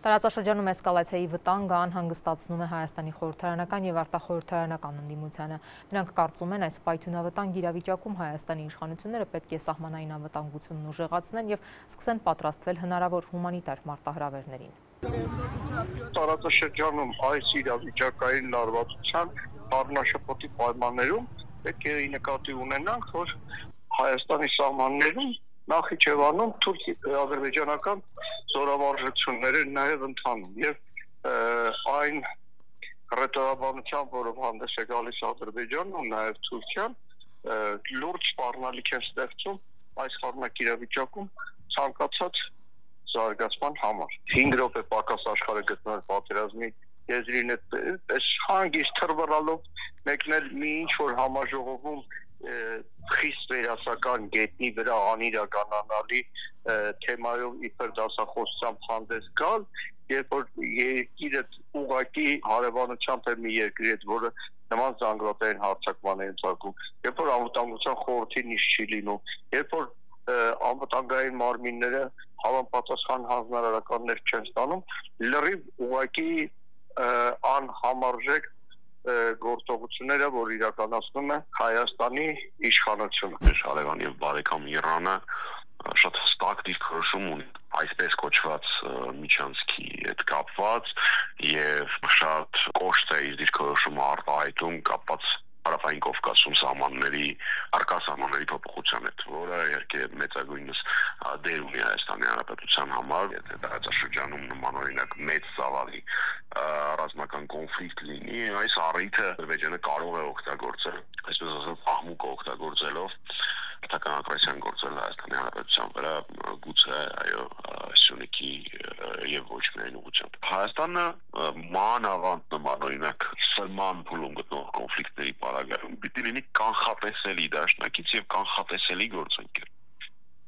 Տարածաշրջանում էսկալացիայի վտանգը անհանգստացնում է Հայաստանի խորհրդարանական և արտախորհրդարանական ընդդիմությանը։ Նրանք կարծում են, այս պայթյունավտանգ իրավիճակում Հայաստանի իշխանությունները պետք է սահմանային անվտանգությունն ուժեղացնեն և սկսեն պատրաստվել հնարավոր հումանիտար մարտահրավերներին։ Տարածաշրջանում այս իրավիճակային լարվածության առնաշփոթի պայմաններում պետք է նկատի ունենանք, որ Հայաստանի սահմաններում Նախիջևանում թուրք-ադրբեջանական զորավարժությունները նաև ընթանում եւ այն հռետորաբանությամբ, որով հանդես է գալիս Ադրբեջանն ու նաև Թուրքիան, լուրջ սպառնալիք է ստեղծում այս խառնակ իրավիճակում ցանկացած զարգացման համար։ 5 րոպե պակաս աշխարհը գտնվել պատերազմի եզրին էս հանգիստ թռվռալով մեկնել մի ինչ որ համաժողովում խիստ վերասական գետնի վրա անիրականանալի թեմայով իբր դասախոսությամբ հանդես գալ, երբ որ երկիրը ուղղակի հարևանությամբ է մի երկրի հետ, որը նման զանգվածային հարձակման է ենթարկում, երբ որ անվտանգության խորհրդի նիստ չի լինում, երբ որ անվտանգային մարմինները համապատասխան հանձնարարականներ չեն ստանում, լրիվ ուղղակի անհամարժեք գործողությունները, որ իրականացնում է Հայաստանի իշխանությունը։ Հարևան եւ բարեկամ Իրանը շատ հստակ դիրքորոշում ունի այսպես կոչված միջանցքի հետ կապված եւ շատ կոշտ է իր դիրքորոշումը արտահայտում կապված Հարավային Կովկասում սահմանների արկա սահմանների փոփոխության հետ, որը իհարկե մեծագույնս դեր ունի Հայաստանի Հանրապետության համար, եթե տարածաշրջանում նմանօրինակ մեծ ծավալի ռազմական կոնֆլիկտ լինի, այս առիթը Ադրբեջանը կարող է օգտագործել, այսպես ասած, աղմուկը օգտագործելով պետական ագրեսիան գործել Հայաստանի Հանրապետության վրա, գուցե այո, Սյունիքի եւ ոչ միայն ուղղությամբ։ Հայաստանը մանավանդ նմանօրինակ սրման փուլում գտնող կոնֆլիկտների պարագայում պիտի լինի կանխատեսելի դաշնակից եւ կանխատեսելի գործընկեր։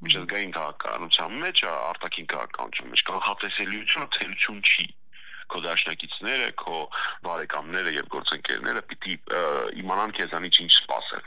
Միջազգային քաղաքականության մեջ, արտաքին քաղաքականության մեջ կանխատեսելիությունը թերություն չի։ Քո դաշնակիցները, քո բարեկամները եւ գործընկերները պիտի իմանան քեզանից ինչ սպասել։